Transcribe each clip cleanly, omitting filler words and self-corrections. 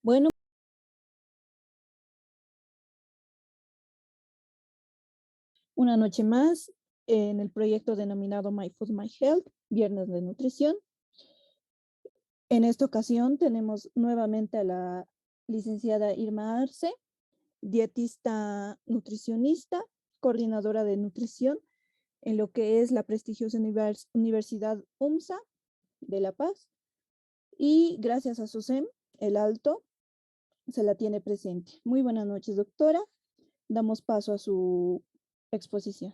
Bueno, una noche más en el proyecto denominado My Food, My Health, Viernes de Nutrición. En esta ocasión tenemos nuevamente a la licenciada Irma Arce, dietista nutricionista, coordinadora de nutrición en lo que es la prestigiosa Universidad UMSA de La Paz. Y gracias a SUSEM, el Alto, se la tiene presente. Muy buenas noches, doctora. Damos paso a su exposición.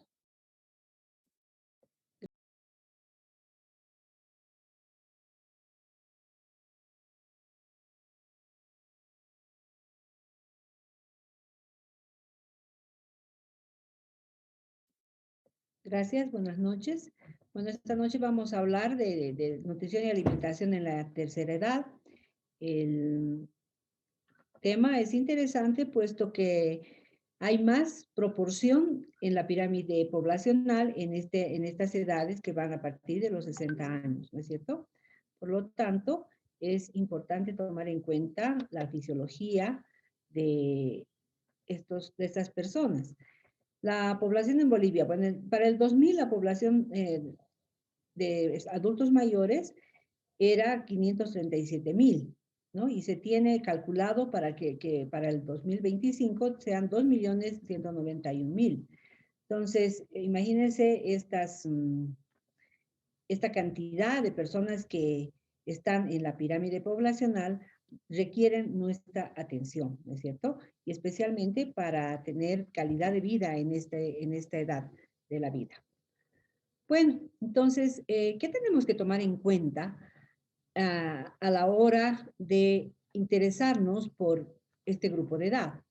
Gracias, buenas noches. Bueno, esta noche vamos a hablar de nutrición y alimentación en la tercera edad. El tema es interesante puesto que hay más proporción en la pirámide poblacional en estas edades que van a partir de los 60 años, ¿no es cierto? Por lo tanto, es importante tomar en cuenta la fisiología de estas personas. La población en Bolivia, bueno, para el 2000 la población de adultos mayores era 537,000, ¿no? Y se tiene calculado para que para el 2025 sean 2,191,000. Entonces, imagínense esta cantidad de personas que están en la pirámide poblacional requieren nuestra atención, ¿no es cierto? Y especialmente para tener calidad de vida en esta edad de la vida. Bueno, entonces, ¿qué tenemos que tomar en cuenta a la hora de interesarnos por este grupo de edad?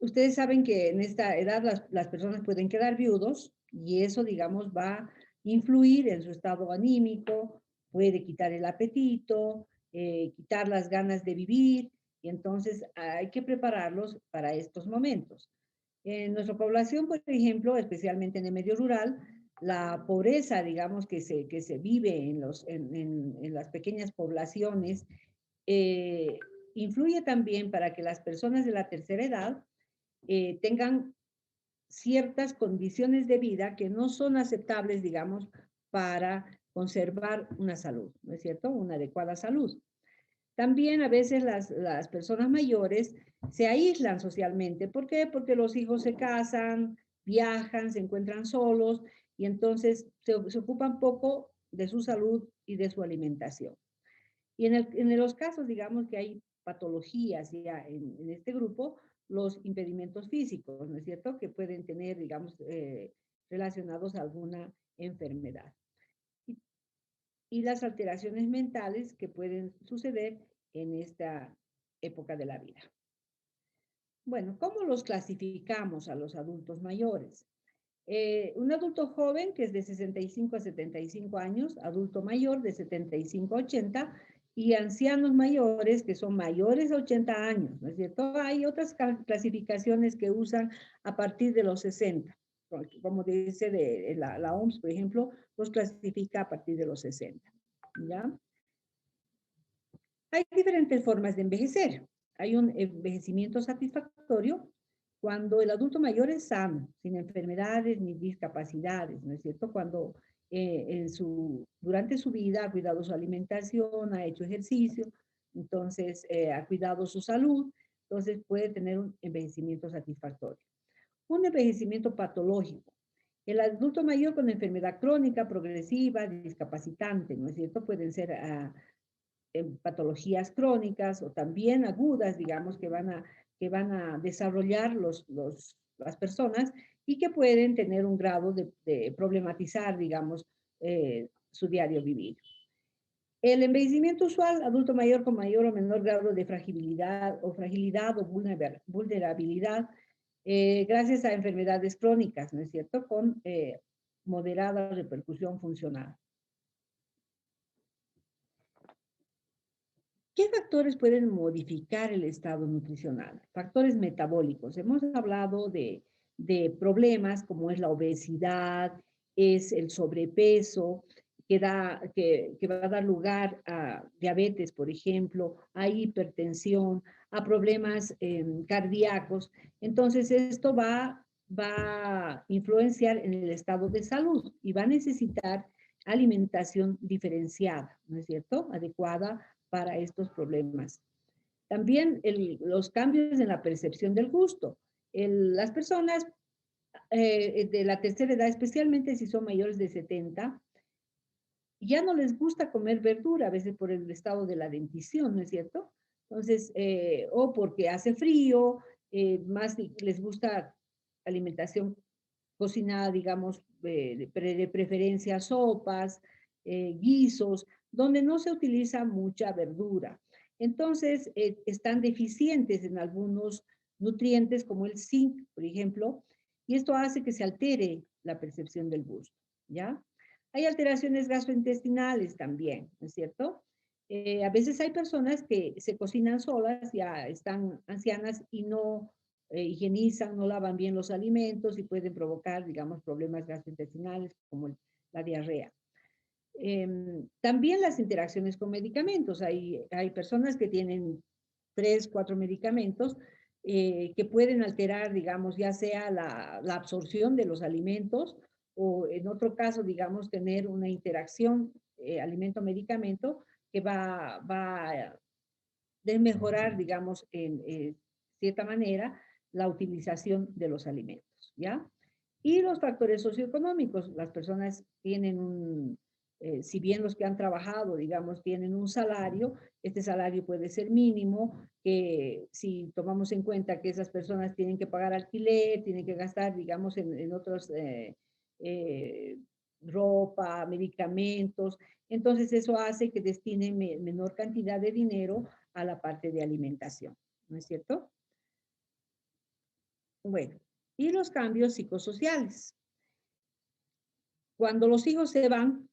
Ustedes saben que en esta edad las personas pueden quedar viudos y eso, digamos, va a influir en su estado anímico, puede quitar el apetito, quitar las ganas de vivir, y entonces hay que prepararlos para estos momentos. En nuestra población, por ejemplo, especialmente en el medio rural, la pobreza, digamos, que se vive en las pequeñas poblaciones, influye también para que las personas de la tercera edad tengan ciertas condiciones de vida que no son aceptables, digamos, para conservar una salud, ¿no es cierto? Una adecuada salud. También a veces las personas mayores se aíslan socialmente. ¿Por qué? Porque los hijos se casan, viajan, se encuentran solos y entonces se ocupan poco de su salud y de su alimentación. Y en los casos, digamos, que hay patologías ya en este grupo, los impedimentos físicos, ¿no es cierto? Que pueden tener, digamos, relacionados a alguna enfermedad. Y las alteraciones mentales que pueden suceder en esta época de la vida. Bueno, ¿cómo los clasificamos a los adultos mayores? Un adulto joven que es de 65 a 75 años, adulto mayor de 75 a 80 y ancianos mayores que son mayores de 80 años, ¿no es cierto? Hay otras clasificaciones que usan a partir de los 60, como dice la OMS, por ejemplo, los clasifica a partir de los 60, ¿ya? Hay diferentes formas de envejecer. Hay un envejecimiento satisfactorio cuando el adulto mayor es sano, sin enfermedades ni discapacidades, ¿no es cierto? Cuando durante su vida ha cuidado su alimentación, ha hecho ejercicio, entonces ha cuidado su salud, entonces puede tener un envejecimiento satisfactorio. Un envejecimiento patológico. El adulto mayor con enfermedad crónica, progresiva, discapacitante, ¿no es cierto? Pueden ser patologías crónicas o también agudas, digamos, que van a desarrollar las personas y que pueden tener un grado de problematizar, digamos, su diario vivir. El envejecimiento usual, adulto mayor con mayor o menor grado de fragilidad o vulnerabilidad, gracias a enfermedades crónicas, ¿no es cierto?, con moderada repercusión funcional. ¿Qué factores pueden modificar el estado nutricional? Factores metabólicos. Hemos hablado de problemas como es la obesidad, es el sobrepeso, que va a dar lugar a diabetes, por ejemplo, a hipertensión, a problemas cardíacos. Entonces, esto va a influenciar en el estado de salud y va a necesitar alimentación diferenciada, ¿no es cierto? Adecuada para estos problemas. También los cambios en la percepción del gusto. Las personas de la tercera edad, especialmente si son mayores de 70, ya no les gusta comer verdura, a veces por el estado de la dentición, ¿no es cierto? Entonces, o porque hace frío, más les gusta alimentación cocinada, digamos, de preferencia sopas, guisos, donde no se utiliza mucha verdura. Entonces, están deficientes en algunos nutrientes como el zinc, por ejemplo, y esto hace que se altere la percepción del gusto, ¿ya? Hay alteraciones gastrointestinales también, ¿no es cierto? A veces hay personas que se cocinan solas, ya están ancianas y no higienizan, no lavan bien los alimentos y pueden provocar, digamos, problemas gastrointestinales como la diarrea. También las interacciones con medicamentos. Hay personas que tienen 3, 4 medicamentos que pueden alterar, digamos, ya sea la absorción de los alimentos o en otro caso, digamos, tener una interacción alimento-medicamento que va a mejorar, digamos, en cierta manera, la utilización de los alimentos, ¿ya? Y los factores socioeconómicos. Las personas tienen si bien los que han trabajado, digamos, tienen un salario, este salario puede ser mínimo, que si tomamos en cuenta que esas personas tienen que pagar alquiler, tienen que gastar, digamos, en otros ropa, medicamentos, entonces eso hace que destinen menor cantidad de dinero a la parte de alimentación, ¿no es cierto? Bueno, y los cambios psicosociales. Cuando los hijos se van,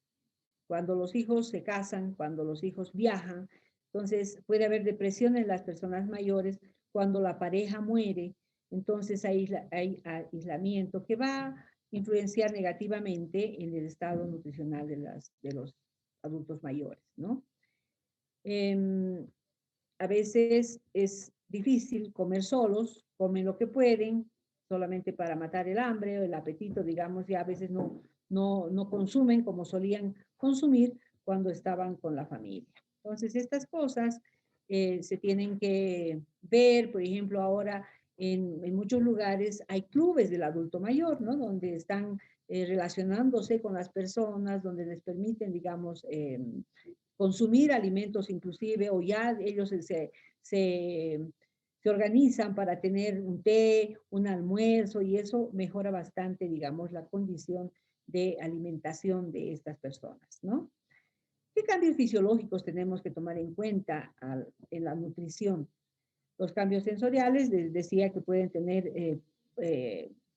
cuando los hijos se casan, cuando los hijos viajan, entonces puede haber depresión en las personas mayores, cuando la pareja muere, entonces hay aislamiento que va a influenciar negativamente en el estado nutricional de los adultos mayores, ¿no? A veces es difícil comer solos, comen lo que pueden, solamente para matar el hambre o el apetito, digamos, ya a veces no consumen como solían consumir cuando estaban con la familia. Entonces, estas cosas se tienen que ver, por ejemplo, ahora en muchos lugares hay clubes del adulto mayor, ¿no? Donde están relacionándose con las personas, donde les permiten, digamos, consumir alimentos inclusive, o ya ellos se organizan para tener un té, un almuerzo, y eso mejora bastante, digamos, la condición de alimentación de estas personas, ¿no? ¿Qué cambios fisiológicos tenemos que tomar en cuenta en la nutrición? Los cambios sensoriales, les decía que pueden tener,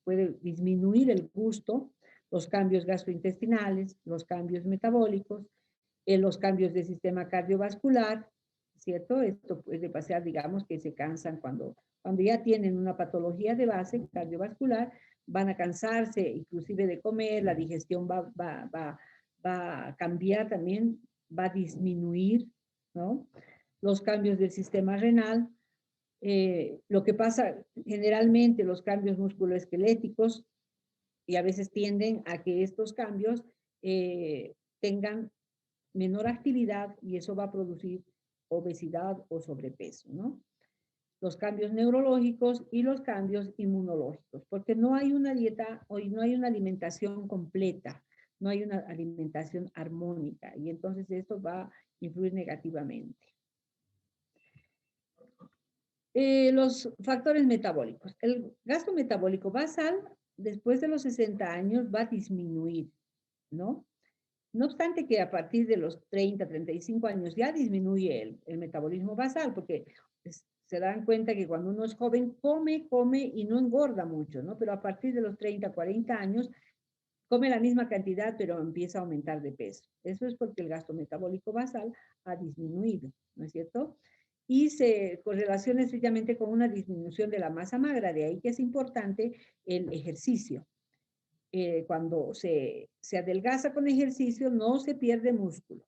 puede disminuir el gusto, los cambios gastrointestinales, los cambios metabólicos, los cambios del sistema cardiovascular, ¿cierto? Esto puede pasar, digamos, que se cansan cuando ya tienen una patología de base cardiovascular, van a cansarse inclusive de comer, la digestión va a cambiar también, va a disminuir, ¿no? Los cambios del sistema renal, lo que pasa generalmente, los cambios musculoesqueléticos, y a veces tienden a que estos cambios tengan menor actividad y eso va a producir obesidad o sobrepeso, ¿no? Los cambios neurológicos y los cambios inmunológicos, porque no hay una dieta, hoy no hay una alimentación completa, no hay una alimentación armónica y entonces esto va a influir negativamente. Los factores metabólicos. El gasto metabólico basal después de los 60 años va a disminuir, ¿no? No obstante que a partir de los 30, 35 años ya disminuye el metabolismo basal, porque se dan cuenta que cuando uno es joven come y no engorda mucho, ¿no? Pero a partir de los 30, 40 años come la misma cantidad, pero empieza a aumentar de peso. Eso es porque el gasto metabólico basal ha disminuido, ¿no es cierto? Y se correlaciona estrictamente con una disminución de la masa magra, de ahí que es importante el ejercicio. cuando se adelgaza con ejercicio, no se pierde músculo.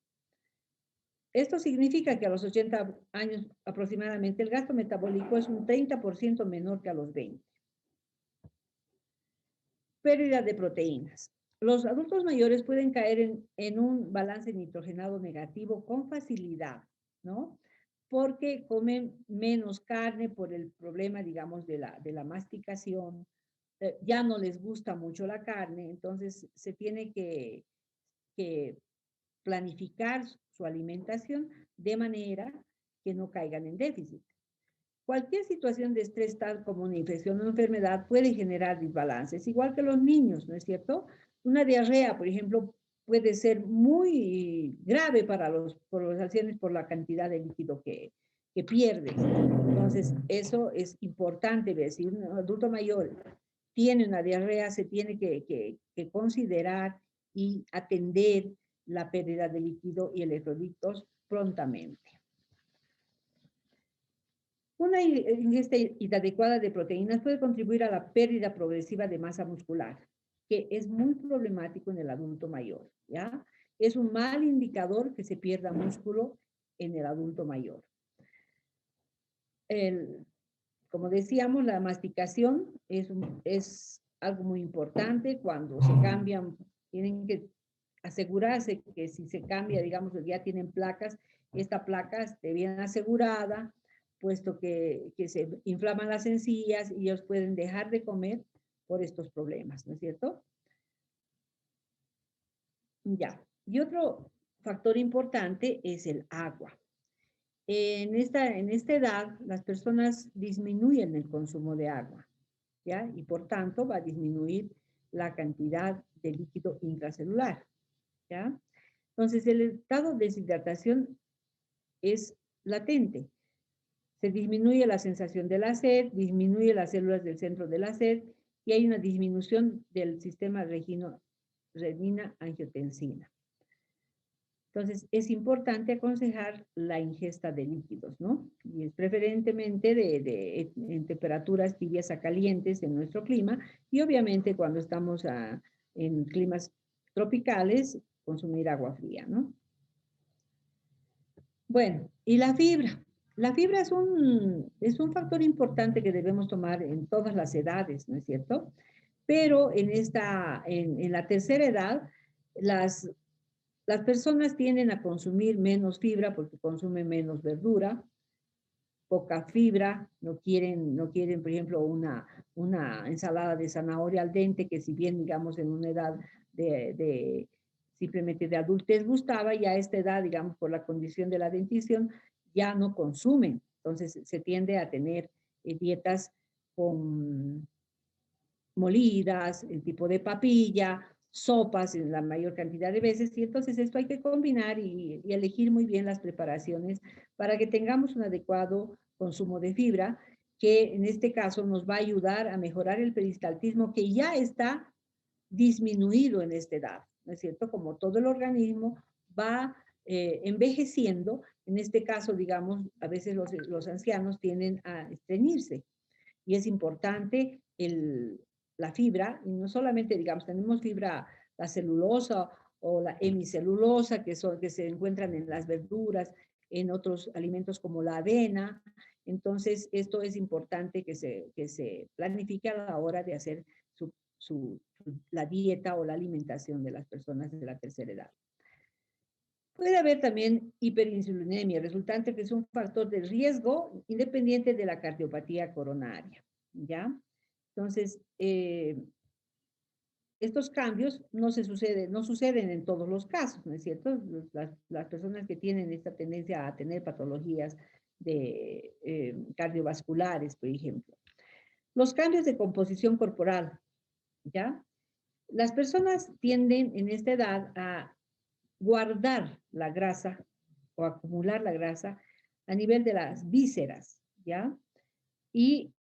Esto significa que a los 80 años aproximadamente el gasto metabólico es un 30% menor que a los 20. Pérdida de proteínas. Los adultos mayores pueden caer en un balance nitrogenado negativo con facilidad, ¿no? Porque comen menos carne por el problema, digamos, de la masticación. Ya no les gusta mucho la carne, entonces se tiene que planificar su alimentación de manera que no caigan en déficit. Cualquier situación de estrés, tal como una infección o enfermedad, puede generar desbalances, igual que los niños, ¿no es cierto? Una diarrea, por ejemplo, puede ser muy grave para los ancianos por la cantidad de líquido que pierden. Entonces, eso es importante ver. Si un adulto mayor tiene una diarrea, se tiene que considerar y atender la pérdida de líquido y electrolitos prontamente. Una ingesta inadecuada de proteínas puede contribuir a la pérdida progresiva de masa muscular, que es muy problemático en el adulto mayor, ¿ya? Es un mal indicador que se pierda músculo en el adulto mayor. Como decíamos, la masticación es algo muy importante. Cuando se cambian, tienen que asegurarse que si se cambia, digamos, ya tienen placas, esta placa esté bien asegurada, puesto que se inflaman las encías y ellos pueden dejar de comer por estos problemas, ¿no es cierto? Ya. Y otro factor importante es el agua. En esta edad, las personas disminuyen el consumo de agua, ¿ya? Y por tanto va a disminuir la cantidad de líquido intracelular, ¿ya? Entonces, el estado de deshidratación es latente. Se disminuye la sensación de la sed, disminuye las células del centro de la sed y hay una disminución del sistema renina-angiotensina. Entonces, es importante aconsejar la ingesta de líquidos, ¿no? Y es preferentemente en temperaturas tibias a calientes en nuestro clima y obviamente cuando estamos en climas tropicales, consumir agua fría, ¿no? Bueno, y la fibra. La fibra es un factor importante que debemos tomar en todas las edades, ¿no es cierto? Pero en la tercera edad, las personas tienden a consumir menos fibra porque consumen menos verdura, poca fibra, no quieren, por ejemplo, una ensalada de zanahoria al dente, que si bien, digamos, en una edad simplemente de adultez gustaba, y a esta edad, digamos, por la condición de la dentición, ya no consumen. Entonces, se tiende a tener dietas con molidas, el tipo de papilla, sopas en la mayor cantidad de veces, y entonces esto hay que combinar y elegir muy bien las preparaciones para que tengamos un adecuado consumo de fibra, que en este caso nos va a ayudar a mejorar el peristaltismo que ya está disminuido en esta edad, ¿no es cierto? Como todo el organismo va envejeciendo, en este caso, digamos, a veces los ancianos tienden a estreñirse, y es importante la fibra, y no solamente, digamos, tenemos fibra, la celulosa o la hemicelulosa, que se encuentran en las verduras, en otros alimentos como la avena. Entonces, esto es importante que se planifique a la hora de hacer la dieta o la alimentación de las personas de la tercera edad. Puede haber también hiperinsulinemia resultante, que es un factor de riesgo independiente de la cardiopatía coronaria, ¿ya? Entonces, estos cambios no suceden en todos los casos, ¿no es cierto? Las personas que tienen esta tendencia a tener patologías cardiovasculares, por ejemplo. Los cambios de composición corporal, ¿ya? Las personas tienden en esta edad a guardar la grasa o acumular la grasa a nivel de las vísceras, ¿ya? Y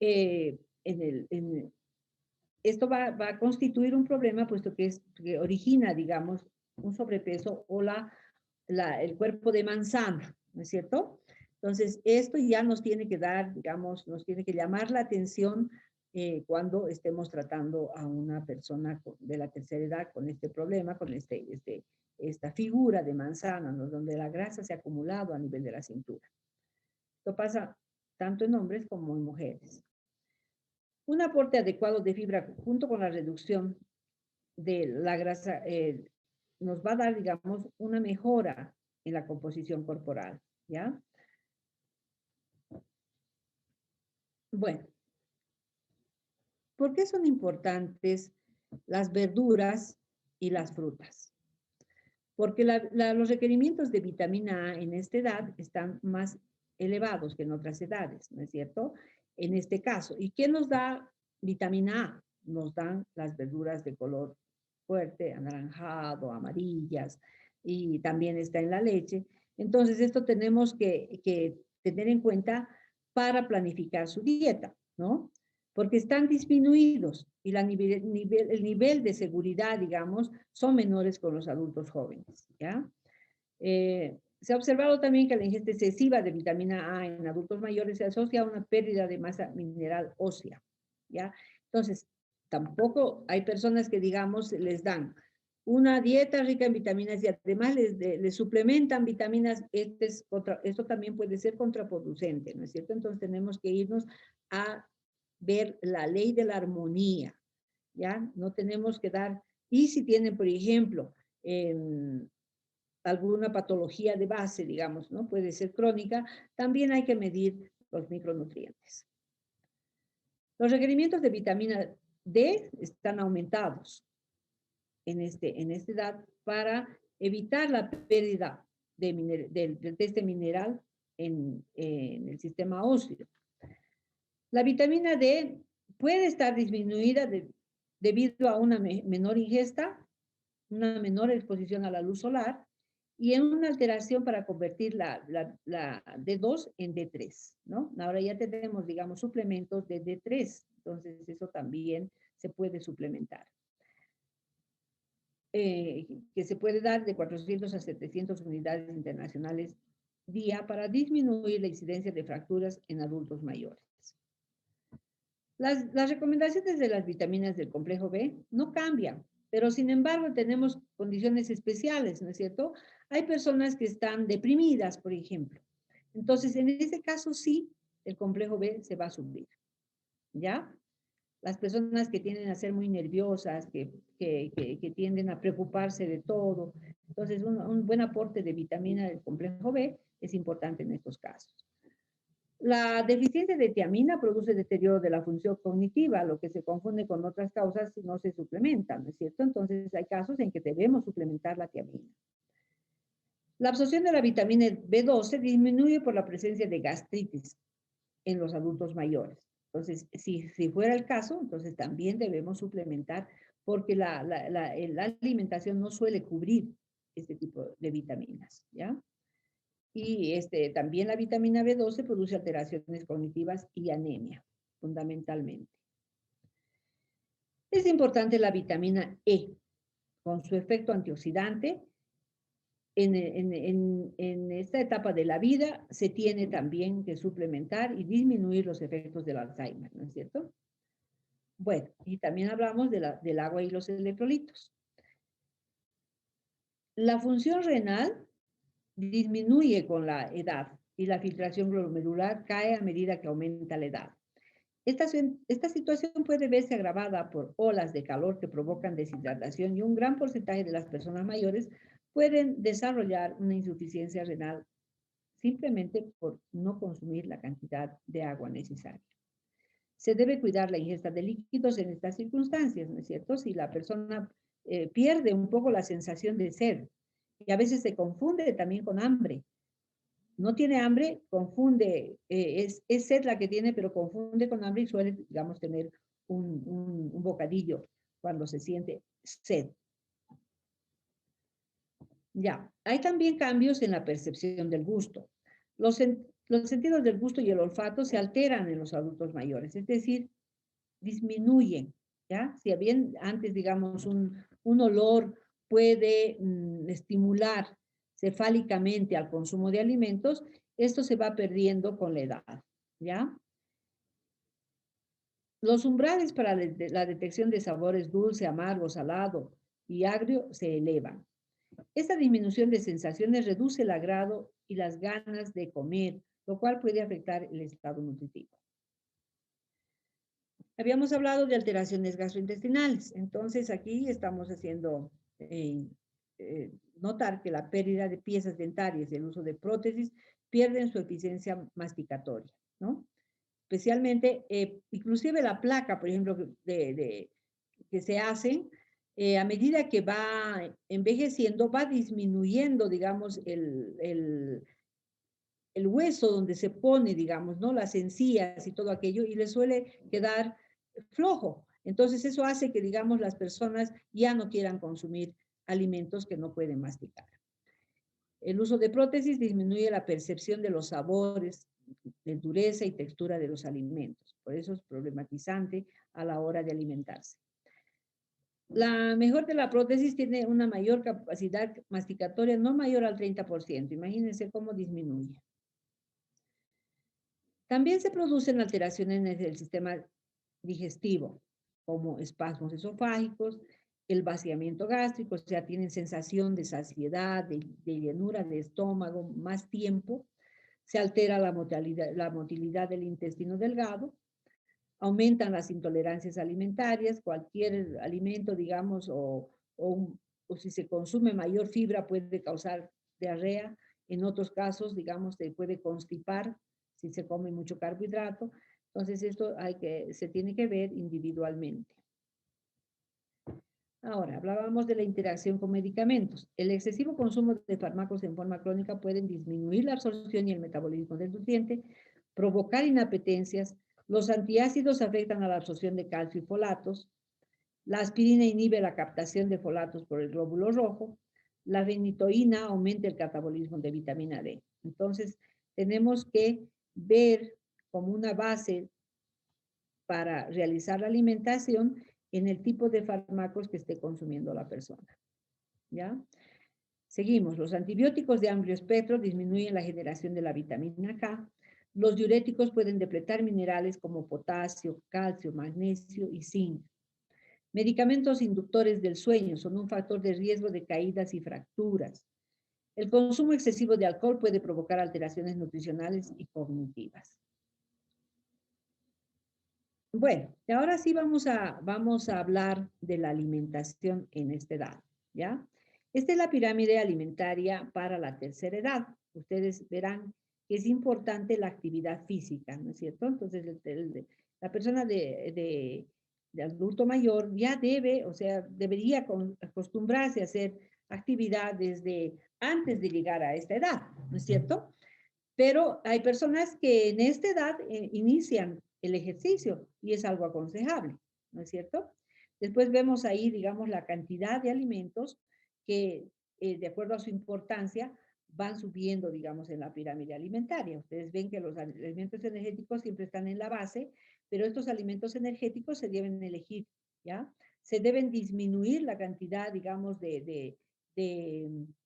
esto va a constituir un problema, puesto que origina, digamos, un sobrepeso o el cuerpo de manzana, ¿no es cierto? Entonces, esto ya nos tiene que dar, digamos, nos tiene que llamar la atención cuando estemos tratando a una persona de la tercera edad con este problema, con esta figura de manzana, ¿no? Donde la grasa se ha acumulado a nivel de la cintura. Esto pasa tanto en hombres como en mujeres. Un aporte adecuado de fibra junto con la reducción de la grasa nos va a dar, digamos, una mejora en la composición corporal, ¿ya? Bueno, ¿por qué son importantes las verduras y las frutas? Porque los requerimientos de vitamina A en esta edad están más elevados que en otras edades, ¿no es cierto? En este caso. ¿Y qué nos da vitamina A? Nos dan las verduras de color fuerte, anaranjado, amarillas, y también está en la leche. Entonces, esto tenemos que tener en cuenta para planificar su dieta, ¿no? Porque están disminuidos y el nivel de seguridad, digamos, son menores con los adultos jóvenes, ¿ya? Se ha observado también que la ingesta excesiva de vitamina A en adultos mayores se asocia a una pérdida de masa mineral ósea, ¿ya? Entonces, tampoco hay personas que, digamos, les dan una dieta rica en vitaminas y además les suplementan vitaminas. Esto también puede ser contraproducente, ¿no es cierto? Entonces, tenemos que irnos a ver la ley de la armonía, ¿ya? No tenemos que dar, y si tienen, por ejemplo, alguna patología de base, digamos, ¿no? Puede ser crónica, también hay que medir los micronutrientes. Los requerimientos de vitamina D están aumentados en esta edad para evitar la pérdida de este mineral en el sistema óseo. La vitamina D puede estar disminuida debido a una menor ingesta, una menor exposición a la luz solar y en una alteración para convertir la D2 en D3, ¿no? Ahora ya tenemos, digamos, suplementos de D3, entonces eso también se puede suplementar. Que se puede dar de 400 a 700 unidades internacionales día para disminuir la incidencia de fracturas en adultos mayores. Las recomendaciones de las vitaminas del complejo B no cambian, pero sin embargo tenemos condiciones especiales, ¿no es cierto? Hay personas que están deprimidas, por ejemplo. Entonces, en ese caso sí, el complejo B se va a subir, ¿ya? Las personas que tienden a ser muy nerviosas, que tienden a preocuparse de todo. Entonces, un buen aporte de vitamina del complejo B es importante en estos casos. La deficiencia de tiamina produce deterioro de la función cognitiva, lo que se confunde con otras causas si no se suplementa, ¿no es cierto? Entonces hay casos en que debemos suplementar la tiamina. La absorción de la vitamina B12 disminuye por la presencia de gastritis en los adultos mayores. Entonces, si fuera el caso, entonces también debemos suplementar porque la alimentación no suele cubrir este tipo de vitaminas, ¿ya? Y también la vitamina B12 produce alteraciones cognitivas y anemia, fundamentalmente. Es importante la vitamina E, con su efecto antioxidante. En esta etapa de la vida se tiene también que suplementar y disminuir los efectos del Alzheimer, ¿no es cierto? Bueno, y también hablamos del agua y los electrolitos. La función renal disminuye con la edad y la filtración glomerular cae a medida que aumenta la edad. Esta situación puede verse agravada por olas de calor que provocan deshidratación y un gran porcentaje de las personas mayores pueden desarrollar una insuficiencia renal simplemente por no consumir la cantidad de agua necesaria. Se debe cuidar la ingesta de líquidos en estas circunstancias, ¿no es cierto? Si la persona pierde un poco la sensación de sed y a veces se confunde también con hambre. No tiene hambre, confunde, es sed la que tiene, pero confunde con hambre y suele, digamos, tener un bocadillo cuando se siente sed. Ya, hay también cambios en la percepción del gusto. Los sentidos del gusto y el olfato se alteran en los adultos mayores, es decir, disminuyen, ¿ya? Si bien antes, digamos, un olor puede estimular cefálicamente al consumo de alimentos, esto se va perdiendo con la edad, ¿ya? Los umbrales para la detección de sabores dulce, amargo, salado y agrio se elevan. Esta disminución de sensaciones reduce el agrado y las ganas de comer, lo cual puede afectar el estado nutritivo. Habíamos hablado de alteraciones gastrointestinales, entonces aquí estamos haciendo notar que la pérdida de piezas dentarias y el uso de prótesis pierden su eficiencia masticatoria, ¿no? Especialmente, inclusive la placa, por ejemplo, que se hacen, a medida que va envejeciendo, va disminuyendo, digamos, el hueso donde se pone, digamos, ¿no? Las encías y todo aquello, y le suele quedar flojo. Entonces eso hace que, digamos, las personas ya no quieran consumir alimentos que no pueden masticar. El uso de prótesis disminuye la percepción de los sabores, de dureza y textura de los alimentos. Por eso es problematizante a la hora de alimentarse. La mejor de la prótesis tiene una mayor capacidad masticatoria, no mayor al 30%. Imagínense cómo disminuye. También se producen alteraciones en el sistema digestivo, como espasmos esofágicos, el vaciamiento gástrico, o sea, tienen sensación de saciedad, de llenura de estómago más tiempo, se altera la motilidad del intestino delgado, aumentan las intolerancias alimentarias, cualquier alimento, digamos, o si se consume mayor fibra puede causar diarrea, en otros casos, digamos, se puede constipar si se come mucho carbohidrato. Entonces, esto se tiene que ver individualmente. Ahora, hablábamos de la interacción con medicamentos. El excesivo consumo de fármacos en forma crónica pueden disminuir la absorción y el metabolismo del nutriente, provocar inapetencias. Los antiácidos afectan a la absorción de calcio y folatos. La aspirina inhibe la captación de folatos por el glóbulo rojo. La benitoína aumenta el catabolismo de vitamina D. Entonces, tenemos que ver como una base para realizar la alimentación en el tipo de fármacos que esté consumiendo la persona. ¿Ya? Seguimos. Los antibióticos de amplio espectro disminuyen la generación de la vitamina K. Los diuréticos pueden depletar minerales como potasio, calcio, magnesio y zinc. Medicamentos inductores del sueño son un factor de riesgo de caídas y fracturas. El consumo excesivo de alcohol puede provocar alteraciones nutricionales y cognitivas. Bueno, y ahora sí vamos a hablar de la alimentación en esta edad, ¿ya? Esta es la pirámide alimentaria para la tercera edad. Ustedes verán que es importante la actividad física, ¿no es cierto? Entonces, la persona de adulto mayor ya debe, o sea, debería acostumbrarse a hacer actividad desde antes de llegar a esta edad, ¿no es cierto? Pero hay personas que en esta edad inician el ejercicio y es algo aconsejable, ¿no es cierto? Después vemos ahí, digamos, la cantidad de alimentos que, de acuerdo a su importancia, van subiendo, digamos, en la pirámide alimentaria. Ustedes ven que los alimentos energéticos siempre están en la base, pero estos alimentos energéticos se deben elegir, ¿ya? Se deben disminuir la cantidad, digamos, de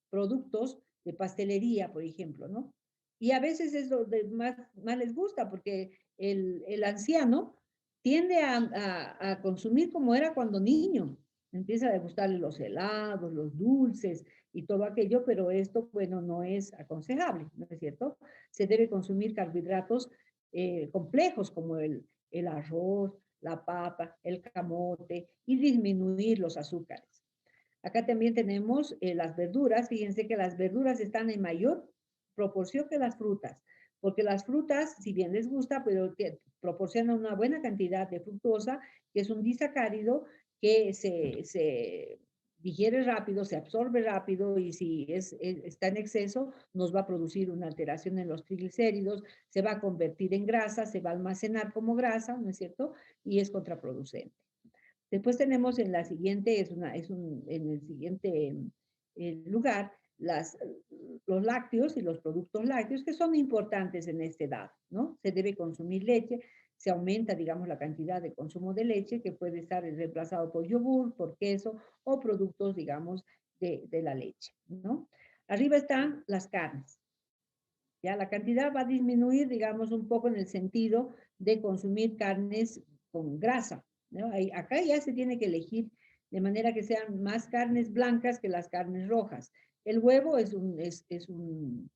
productos de pastelería, por ejemplo, ¿no? Y a veces es lo que más les gusta, porque el anciano tiende a consumir como era cuando niño. Empieza a gustarle los helados, los dulces y todo aquello, pero esto, bueno, no es aconsejable, ¿no es cierto? Se debe consumir carbohidratos complejos como el arroz, la papa, el camote y disminuir los azúcares. Acá también tenemos las verduras. Fíjense que las verduras están en mayor proporción que las frutas, porque las frutas, si bien les gusta, pero proporcionan una buena cantidad de fructosa, que es un disacárido que se digiere rápido, se absorbe rápido y si está en exceso, nos va a producir una alteración en los triglicéridos, se va a convertir en grasa, se va a almacenar como grasa, ¿no es cierto? Y es contraproducente. Después tenemos en la siguiente, en el siguiente lugar, los lácteos y los productos lácteos que son importantes en esta edad, ¿no? Se debe consumir leche, se aumenta, digamos, la cantidad de consumo de leche que puede estar reemplazado por yogur, por queso o productos, digamos, de la leche, ¿no? Arriba están las carnes. Ya la cantidad va a disminuir, digamos, un poco en el sentido de consumir carnes con grasa, ¿no? Acá ya se tiene que elegir de manera que sean más carnes blancas que las carnes rojas. El huevo es un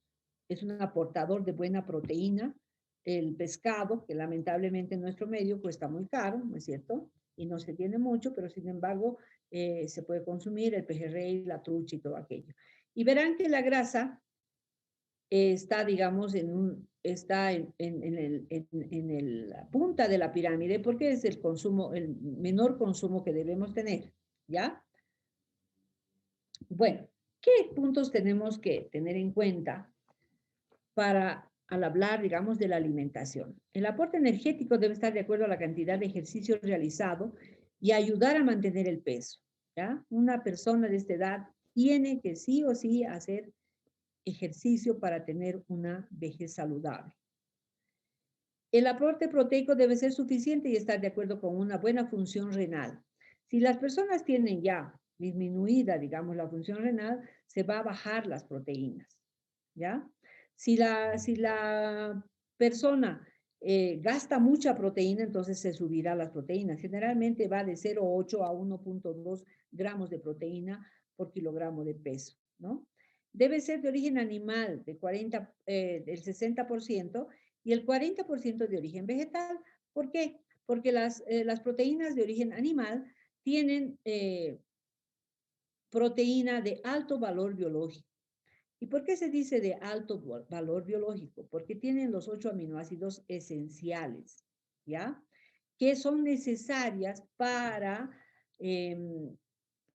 aportador de buena proteína. El pescado, que lamentablemente en nuestro medio cuesta muy caro, ¿no es cierto? Y no se tiene mucho, pero sin embargo se puede consumir el pejerrey, la trucha y todo aquello. Y verán que la grasa está, digamos, está en la punta de la pirámide porque es el consumo, el menor consumo que debemos tener, ¿ya? Bueno, ¿qué puntos tenemos que tener en cuenta al hablar, digamos, de la alimentación? El aporte energético debe estar de acuerdo a la cantidad de ejercicio realizado y ayudar a mantener el peso, ¿ya? Una persona de esta edad tiene que sí o sí hacer ejercicio para tener una vejez saludable. El aporte proteico debe ser suficiente y estar de acuerdo con una buena función renal. Si las personas tienen ya disminuida, digamos, la función renal, se va a bajar las proteínas, ¿ya? Si la persona gasta mucha proteína, entonces se subirá las proteínas. Generalmente va de 0,8 a 1,2 gramos de proteína por kilogramo de peso, ¿no? Debe ser de origen animal, del 60%, y el 40% de origen vegetal. ¿Por qué? Porque las proteínas de origen animal tienen proteína de alto valor biológico. ¿Y por qué se dice de alto valor biológico? Porque tienen los 8 aminoácidos esenciales, ¿ya? Que son necesarias para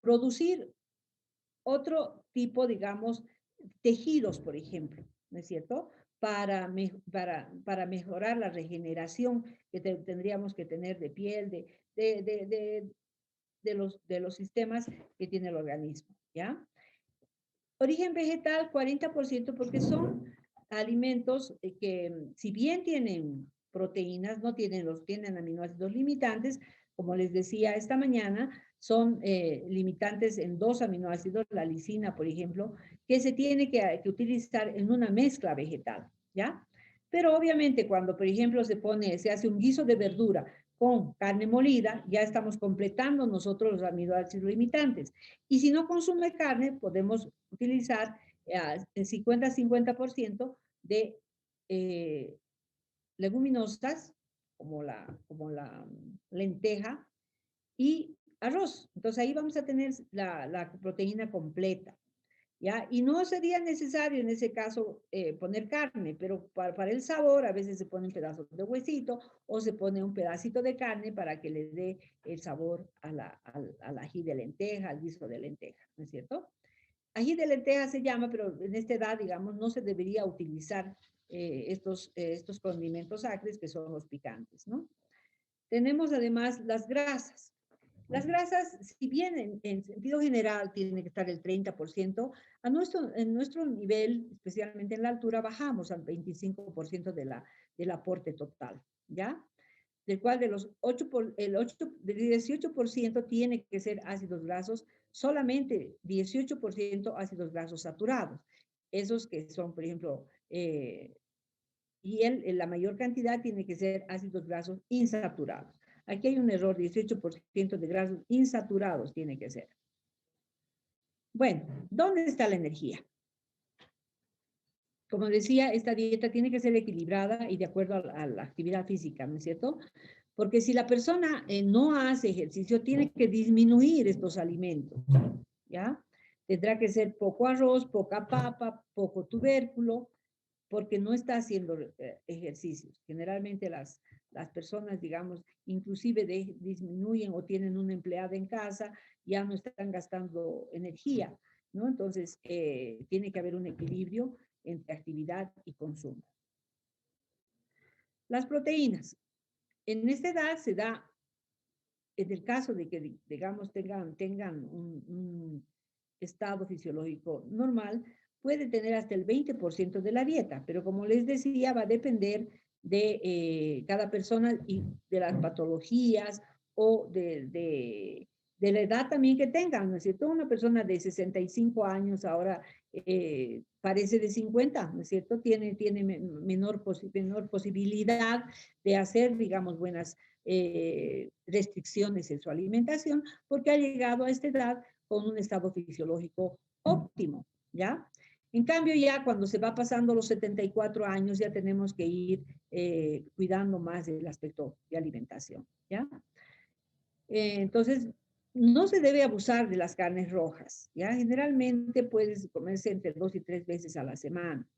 producir otro tipo, digamos, tejidos, por ejemplo, ¿no es cierto? Para mejorar la regeneración que tendríamos que tener de piel, de los sistemas que tiene el organismo, ¿ya? Origen vegetal, 40%, porque son alimentos que, si bien tienen proteínas, no tienen aminoácidos limitantes, como les decía esta mañana, son limitantes en 2 aminoácidos, la lisina, por ejemplo, que se tiene que utilizar en una mezcla vegetal, ¿ya? Pero obviamente cuando, por ejemplo, se hace un guiso de verdura con carne molida, ya estamos completando nosotros los aminoácidos limitantes. Y si no consume carne, podemos utilizar el 50-50% de leguminosas, como la lenteja, y arroz. Entonces ahí vamos a tener la proteína completa, ¿ya? Y no sería necesario en ese caso poner carne, pero para el sabor a veces se pone un pedazo de huesito o se pone un pedacito de carne para que le dé el sabor al ají de lenteja, al guiso de lenteja, ¿no es cierto? Ají de lenteja se llama, pero en esta edad, digamos, no se debería utilizar estos condimentos acres que son los picantes, ¿no? Tenemos además las grasas. Las grasas, si bien en sentido general tiene que estar el 30%, en nuestro nivel, especialmente en la altura, bajamos al 25% del aporte total, ¿ya? Del cual del 18% tiene que ser ácidos grasos, solamente 18% ácidos grasos saturados. Esos que son, por ejemplo, la mayor cantidad tiene que ser ácidos grasos insaturados. Aquí hay un error, 18% de grasos insaturados tiene que ser. Bueno, ¿dónde está la energía? Como decía, esta dieta tiene que ser equilibrada y de acuerdo a la actividad física, ¿no es cierto? Porque si la persona no hace ejercicio, tiene que disminuir estos alimentos, ¿ya? Tendrá que ser poco arroz, poca papa, poco tubérculo, porque no está haciendo ejercicios. Generalmente las personas, digamos, inclusive disminuyen o tienen una empleada en casa, ya no están gastando energía, ¿no? Entonces, tiene que haber un equilibrio entre actividad y consumo. Las proteínas. En esta edad se da, en el caso de que, digamos, tengan un estado fisiológico normal, puede tener hasta el 20% de la dieta, pero como les decía, va a depender de cada persona y de las patologías o de la edad también que tengan, ¿no es cierto? Una persona de 65 años ahora parece de 50, ¿no es cierto? Tiene menor posibilidad de hacer, digamos, restricciones en su alimentación, porque ha llegado a esta edad con un estado fisiológico óptimo, ¿ya? En cambio, ya cuando se va pasando los 74 años, ya tenemos que ir cuidando más del aspecto de alimentación, ¿ya? Entonces, no se debe abusar de las carnes rojas, ¿ya? Generalmente puedes comerse entre 2 y 3 veces a la semana.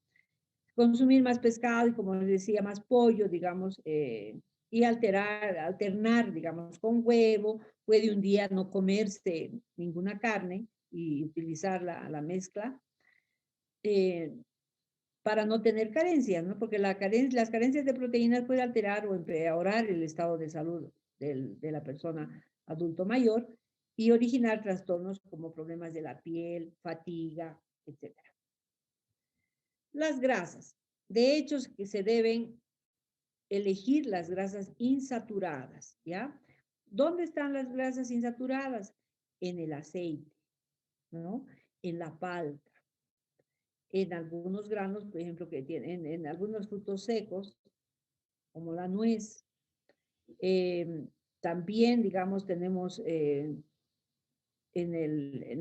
Consumir más pescado y, como les decía, más pollo, digamos, y alternar, digamos, con huevo. Puede un día no comerse ninguna carne y utilizar la mezcla para no tener carencias, ¿no? Porque las carencias de proteínas pueden alterar o empeorar el estado de salud de la persona adulto mayor y originar trastornos como problemas de la piel, fatiga, etc. Las grasas. De hecho, que se deben elegir las grasas insaturadas, ¿ya? ¿Dónde están las grasas insaturadas? En el aceite, ¿no? En la palta, en algunos granos, por ejemplo, que tienen, en algunos frutos secos, como la nuez. También, digamos, tenemos en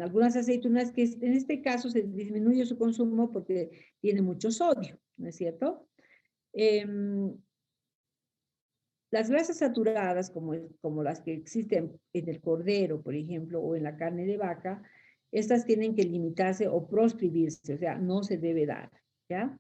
algunas aceitunas que en este caso se disminuye su consumo porque tiene mucho sodio, ¿no es cierto? Las grasas saturadas, como las que existen en el cordero, por ejemplo, o en la carne de vaca, estas tienen que limitarse o proscribirse, o sea, no se debe dar, ¿ya?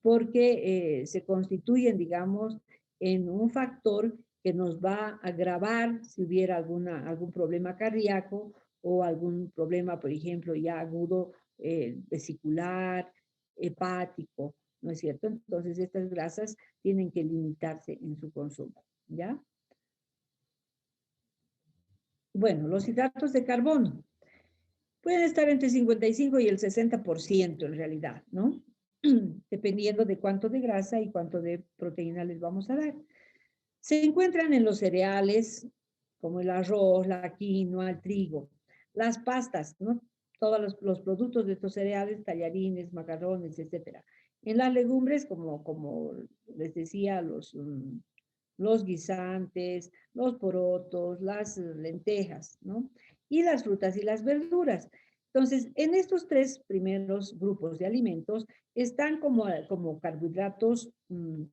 Porque se constituyen, digamos, en un factor que nos va a agravar si hubiera algún problema cardíaco o algún problema, por ejemplo, ya agudo vesicular, hepático, ¿no es cierto? Entonces, estas grasas tienen que limitarse en su consumo, ¿ya? Bueno, los hidratos de carbono pueden estar entre 55 y el 60% en realidad, ¿no? Dependiendo de cuánto de grasa y cuánto de proteína les vamos a dar. Se encuentran en los cereales, como el arroz, la quinoa, el trigo, las pastas, ¿no? Todos los productos de estos cereales, tallarines, macarrones, etc. En las legumbres, como les decía, los guisantes, los porotos, las lentejas, ¿no? Y las frutas y las verduras. Entonces, en estos tres primeros grupos de alimentos están como carbohidratos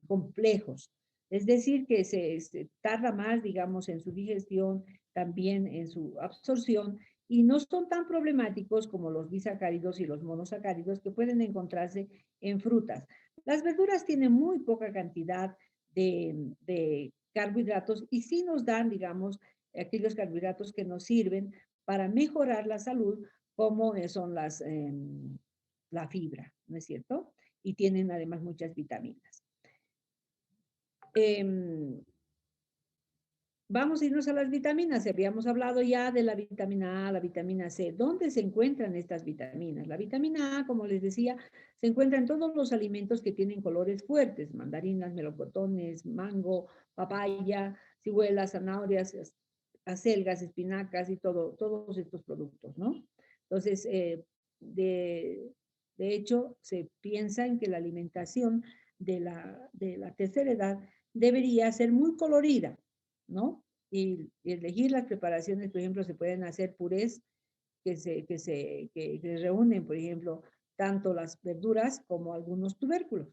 complejos, es decir, que se tarda más, digamos, en su digestión, también en su absorción, y no son tan problemáticos como los disacáridos y los monosacáridos que pueden encontrarse en frutas. Las verduras tienen muy poca cantidad de carbohidratos y sí nos dan, digamos, aquellos carbohidratos que nos sirven para mejorar la salud, como son la fibra, ¿no es cierto? Y tienen además muchas vitaminas. Vamos a irnos a las vitaminas. Habíamos hablado ya de la vitamina A, la vitamina C. ¿Dónde se encuentran estas vitaminas? La vitamina A, como les decía, se encuentra en todos los alimentos que tienen colores fuertes: mandarinas, melocotones, mango, papaya, ciruelas, zanahorias, acelgas, espinacas y todos estos productos, ¿no? Entonces, de hecho, se piensa en que la alimentación de la tercera edad debería ser muy colorida, ¿no? Y elegir las preparaciones, por ejemplo, se pueden hacer purés que reúnen, por ejemplo, tanto las verduras como algunos tubérculos.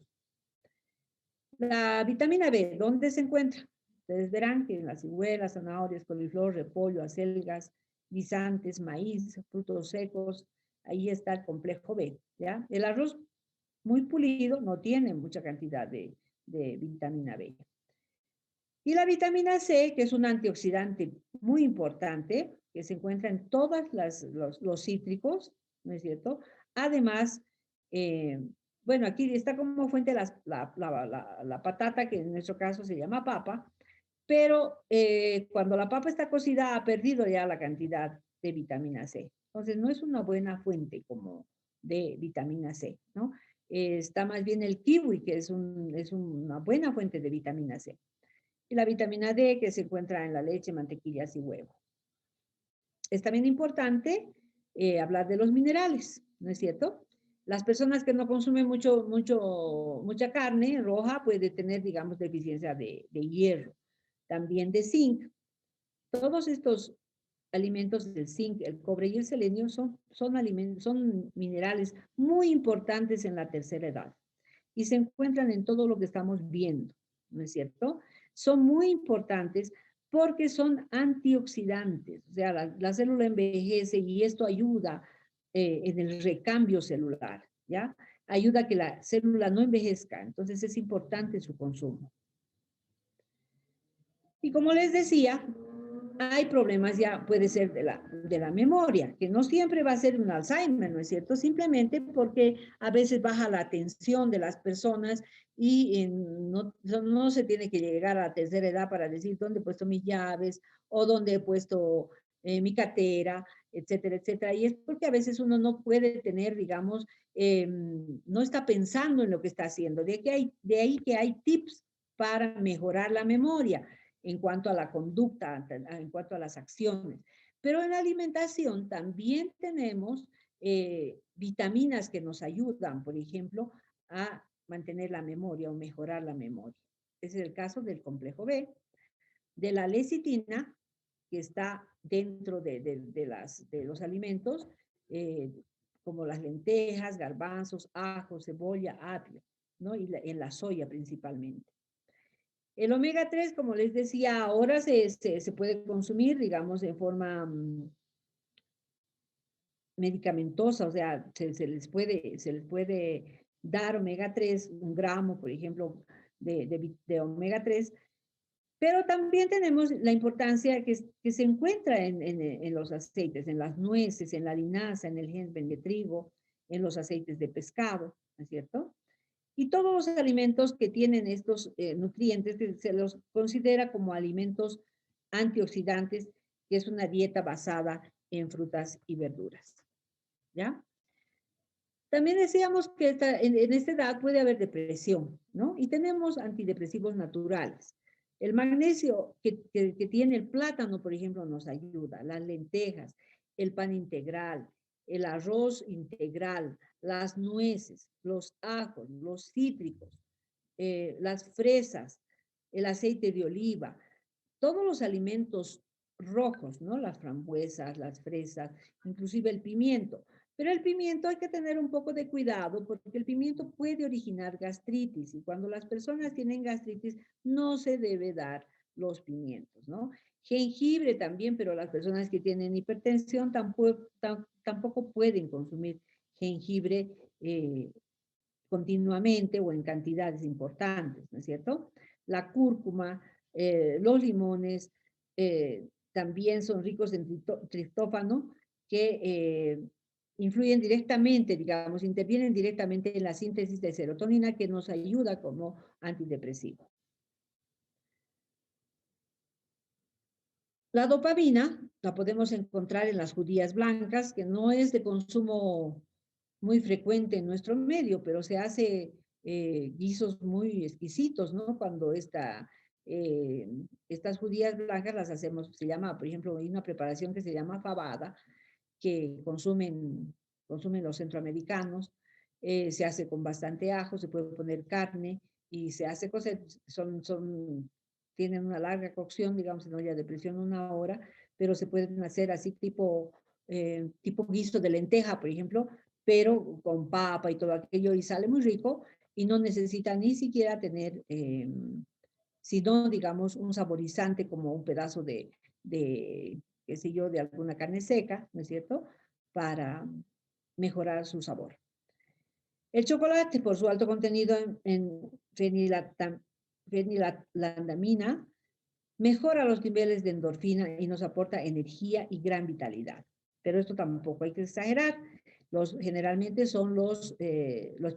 La vitamina B, ¿dónde se encuentra? Ustedes verán que en las ciruelas, zanahorias, coliflor, repollo, acelgas, guisantes, maíz, frutos secos, ahí está el complejo B, ¿ya? El arroz muy pulido no tiene mucha cantidad de vitamina B. Y la vitamina C, que es un antioxidante muy importante, que se encuentra en todos los cítricos, ¿no es cierto? Además, bueno, aquí está como fuente la patata, que en nuestro caso se llama papa, pero cuando la papa está cocida ha perdido ya la cantidad de vitamina C. Entonces, no es una buena fuente como de vitamina C, ¿no? Está más bien el kiwi, que es una buena fuente de vitamina C. Y la vitamina D, que se encuentra en la leche, mantequillas y huevo. Es también importante hablar de los minerales, ¿no es cierto? Las personas que no consumen mucha carne roja pueden tener, digamos, deficiencia de hierro. también de zinc. Todos estos alimentos del zinc, el cobre y el selenio son minerales muy importantes en la tercera edad y se encuentran en todo lo que estamos viendo, ¿no es cierto? Son muy importantes porque son antioxidantes, o sea, la célula envejece y esto ayuda en el recambio celular, ¿ya? Ayuda a que la célula no envejezca, entonces es importante su consumo. Y como les decía, hay problemas ya, puede ser de la memoria, que no siempre va a ser un Alzheimer, ¿no es cierto? Simplemente porque a veces baja la atención de las personas y no se tiene que llegar a la tercera edad para decir dónde he puesto mis llaves o dónde he puesto mi cartera, etcétera, etcétera. Y es porque a veces uno no puede tener, digamos, no está pensando en lo que está haciendo. De ahí que hay tips para mejorar la memoria en cuanto a la conducta, en cuanto a las acciones. Pero en la alimentación también tenemos vitaminas que nos ayudan, por ejemplo, a mantener la memoria o mejorar la memoria. Ese es el caso del complejo B, de la lecitina, que está dentro de los alimentos, como las lentejas, garbanzos, ajo, cebolla, apio, ¿no? Y en la soya principalmente. El omega 3, como les decía, ahora se puede consumir, digamos, en forma medicamentosa, o sea, se les puede dar omega 3, 1 gramo, por ejemplo, de omega 3, pero también tenemos la importancia que se encuentra en los aceites, en las nueces, en la linaza, en el germen de trigo, en los aceites de pescado, ¿no es cierto? Y todos los alimentos que tienen estos nutrientes se los considera como alimentos antioxidantes, que es una dieta basada en frutas y verduras. ¿Ya? También decíamos que en esta edad puede haber depresión, ¿no? Y tenemos antidepresivos naturales. El magnesio que tiene el plátano, por ejemplo, nos ayuda, las lentejas, el pan integral, el arroz integral, las nueces, los ajos, los cítricos, las fresas, el aceite de oliva, todos los alimentos rojos, ¿no? Las frambuesas, las fresas, inclusive el pimiento. Pero el pimiento hay que tener un poco de cuidado porque el pimiento puede originar gastritis y cuando las personas tienen gastritis no se debe dar los pimientos, ¿no? Jengibre también, pero las personas que tienen hipertensión tampoco pueden consumir jengibre continuamente o en cantidades importantes, ¿no es cierto? La cúrcuma, los limones, también son ricos en triptófano que influyen directamente, digamos, intervienen directamente en la síntesis de serotonina que nos ayuda como antidepresivo. La dopamina la podemos encontrar en las judías blancas, que no es de consumo muy frecuente en nuestro medio, pero se hace guisos muy exquisitos, ¿no? Cuando estas judías blancas las hacemos, se llama, por ejemplo, hay una preparación que se llama fabada, que consumen los centroamericanos, se hace con bastante ajo, se puede poner carne y se hace cocer, tienen una larga cocción, digamos, en olla de presión 1 hora, pero se pueden hacer así tipo guiso de lenteja, por ejemplo, pero con papa y todo aquello, y sale muy rico, y no necesita ni siquiera tener, sino, digamos, un saborizante como un pedazo qué sé yo, de alguna carne seca, ¿no es cierto?, para mejorar su sabor. El chocolate, por su alto contenido en fenilalanina, mejora los niveles de endorfina y nos aporta energía y gran vitalidad. Pero esto tampoco hay que exagerar. Generalmente son los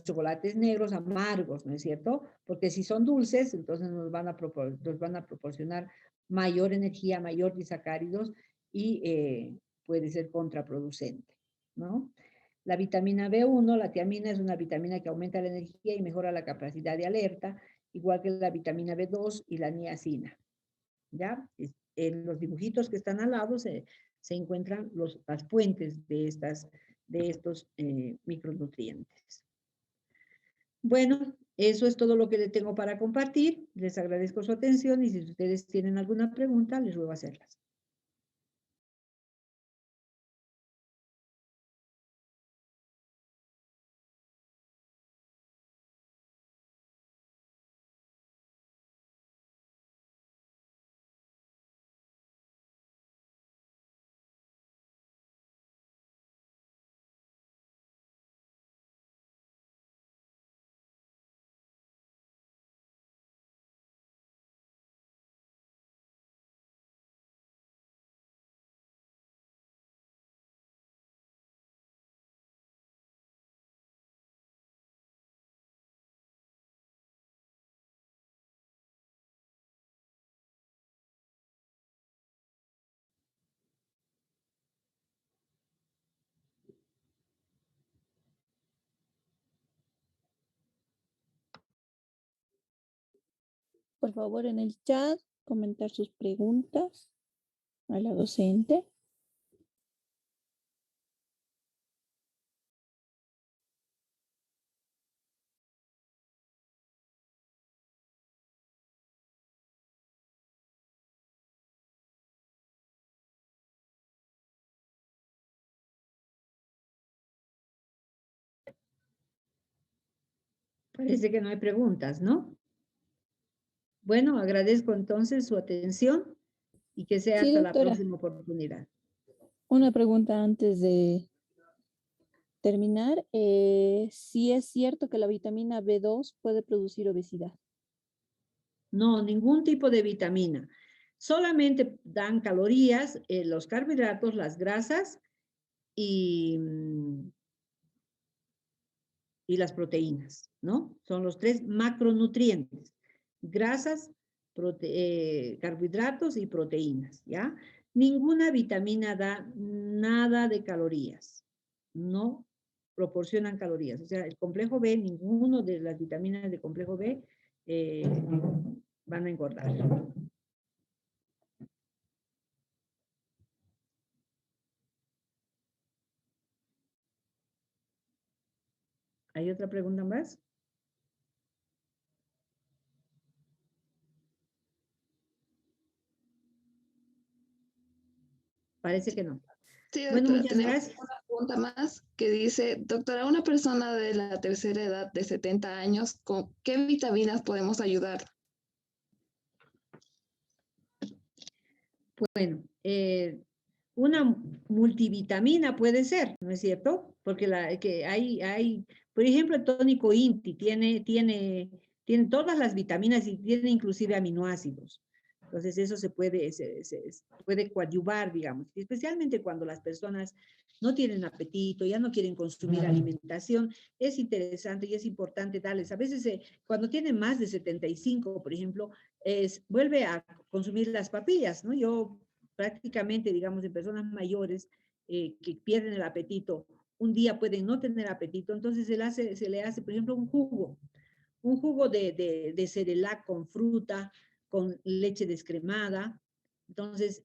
chocolates negros amargos, ¿no es cierto? Porque si son dulces, entonces nos van a proporcionar mayor energía, mayor disacáridos y puede ser contraproducente, ¿no? La vitamina B1, la tiamina, es una vitamina que aumenta la energía y mejora la capacidad de alerta, igual que la vitamina B2 y la niacina. ¿Ya? En los dibujitos que están al lado se encuentran las fuentes de estos micronutrientes. Bueno, Eso es todo lo que le tengo para compartir. Les agradezco su atención y si ustedes tienen alguna pregunta, les ruego hacerlas. Por favor, en el chat, comentar sus preguntas a la docente. Parece que no hay preguntas, ¿no? Bueno, agradezco entonces su atención y que sea Sí, hasta la doctora, próxima oportunidad. una pregunta antes de terminar. Si es cierto que la vitamina B2 puede producir obesidad. No, ningún tipo de vitamina. Solamente dan calorías, los carbohidratos, las grasas y, y las proteínas, ¿no? Son los 3 macronutrientes. Grasas, carbohidratos y proteínas, ¿ya? Ninguna vitamina da nada de calorías. No proporcionan calorías. O sea, el complejo B, ninguno de las vitaminas de complejo B van a engordar. ¿Hay otra pregunta más? Parece que no. Sí, Bueno, doctora, muchas tenemos gracias. una pregunta más que dice, doctora, una persona de la tercera edad de 70 años, ¿con qué vitaminas podemos ayudar? Bueno, una multivitamina puede ser, ¿no es cierto? Porque por ejemplo, el tónico INTI tiene todas las vitaminas y tiene inclusive aminoácidos. Entonces, eso se puede coadyuvar, digamos, y especialmente cuando las personas no tienen apetito, ya no quieren consumir alimentación, es interesante y es importante darles. A veces, cuando tienen más de 75, por ejemplo, vuelve a consumir las papillas, ¿no? Yo prácticamente, digamos, en personas mayores que pierden el apetito, un día pueden no tener apetito, entonces se le hace, por ejemplo, un jugo de Cerelac con fruta, con leche descremada. Entonces,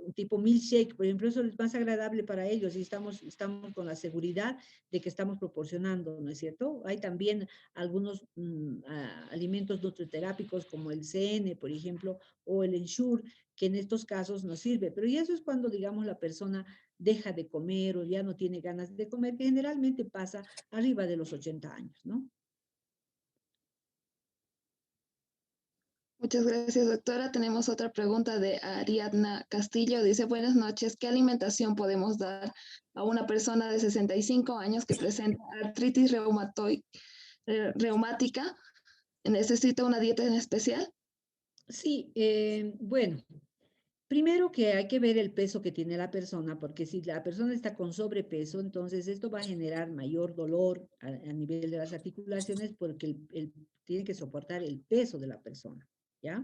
un tipo milkshake, por ejemplo, eso es más agradable para ellos y estamos con la seguridad de que estamos proporcionando, ¿no es cierto? Hay también algunos alimentos nutriterápicos como el CN, por ejemplo, o el Ensure, que en estos casos nos sirve. Pero y eso es cuando, digamos, la persona deja de comer o ya no tiene ganas de comer, que generalmente pasa arriba de los 80 años, ¿no? Muchas gracias, doctora. Tenemos otra pregunta de Ariadna Castillo. Dice, buenas noches, ¿qué alimentación podemos dar a una persona de 65 años que presenta artritis reumática? ¿Necesita una dieta en especial? Sí, bueno, primero que hay que ver el peso que tiene la persona, porque si la persona está con sobrepeso, entonces esto va a generar mayor dolor a nivel de las articulaciones porque tiene que soportar el peso de la persona, ¿ya?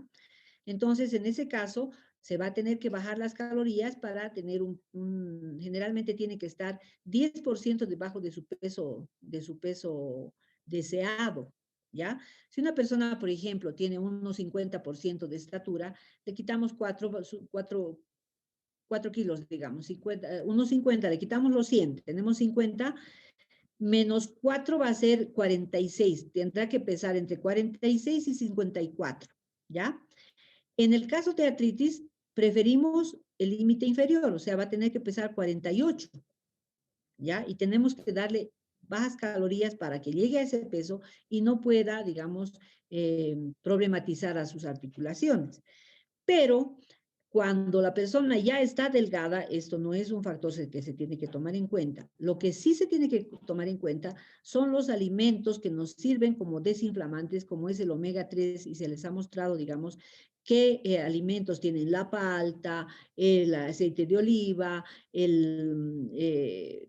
Entonces, en ese caso, se va a tener que bajar las calorías para tener generalmente tiene que estar 10% debajo de su peso deseado, ¿ya? Si una persona, por ejemplo, tiene unos 50% de estatura, le quitamos 4 kilos, digamos, unos 50, le quitamos los 100, tenemos 50, menos 4 va a ser 46. Tendrá que pesar entre 46 y 54, ¿ya? En el caso de artritis, preferimos el límite inferior, o sea, va a tener que pesar 48, ¿ya? Y tenemos que darle bajas calorías para que llegue a ese peso y no pueda, digamos, problematizar a sus articulaciones. Pero cuando la persona ya está delgada, esto no es un factor que se tiene que tomar en cuenta. Lo que sí se tiene que tomar en cuenta son los alimentos que nos sirven como desinflamantes, como es el omega 3, y se les ha mostrado, digamos, qué alimentos tienen la palta, el aceite de oliva,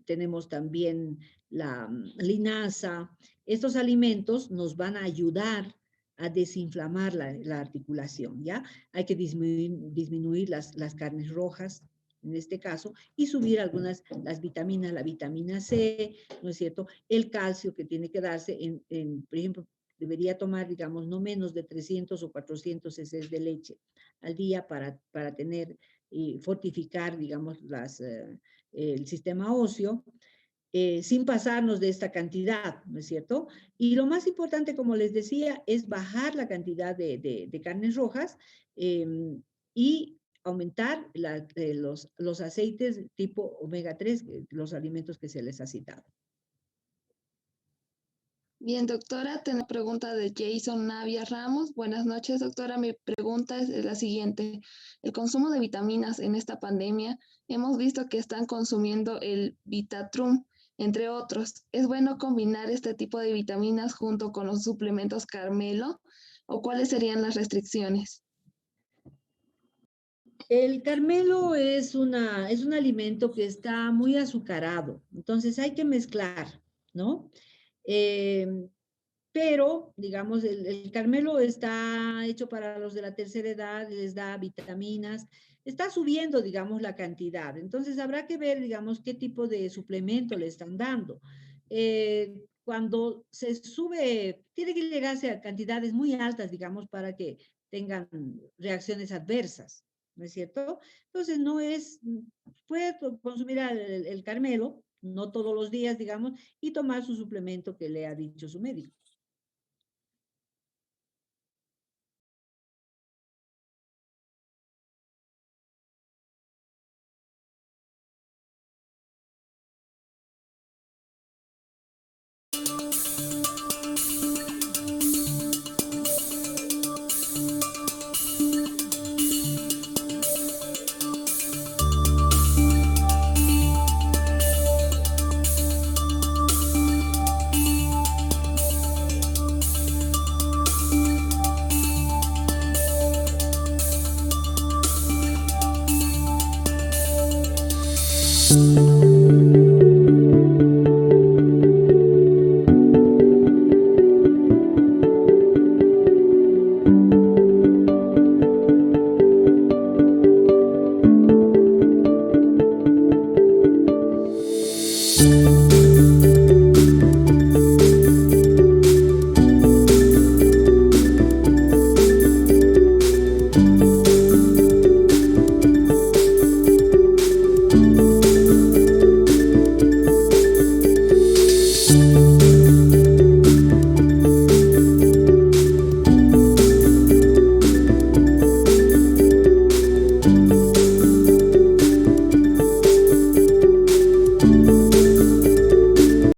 tenemos también la linaza. Estos alimentos nos van a ayudar a desinflamar la articulación, ¿ya? Hay que disminuir las carnes rojas, en este caso, y subir algunas, las vitaminas, la vitamina C, ¿no es cierto? El calcio que tiene que darse, por ejemplo, debería tomar, digamos, no menos de 300 o 400 cc de leche al día para tener y fortificar, digamos, el sistema óseo. Sin pasarnos de esta cantidad, ¿no es cierto? Y lo más importante, como les decía, es bajar la cantidad de carnes rojas y aumentar los aceites tipo omega 3, los alimentos que se les ha citado. Bien, doctora, tengo una pregunta de Jason Navia Ramos. Buenas noches, doctora. Mi pregunta es la siguiente. El consumo de vitaminas en esta pandemia, hemos visto que están consumiendo el Vitatrum, entre otros. ¿Es bueno combinar este tipo de vitaminas junto con los suplementos Carmelo? ¿O cuáles serían las restricciones? El carmelo es un alimento que está muy azucarado, entonces hay que mezclar, ¿no? Pero, digamos, el carmelo está hecho para los de la tercera edad, les da vitaminas, está subiendo, digamos, la cantidad. Entonces, habrá que ver, digamos, qué tipo de suplemento le están dando. Cuando se sube, tiene que llegarse a cantidades muy altas, digamos, para que tengan reacciones adversas, ¿no es cierto? Entonces, puede consumir el carmelo, no todos los días, digamos, y tomar su suplemento que le ha dicho su médico.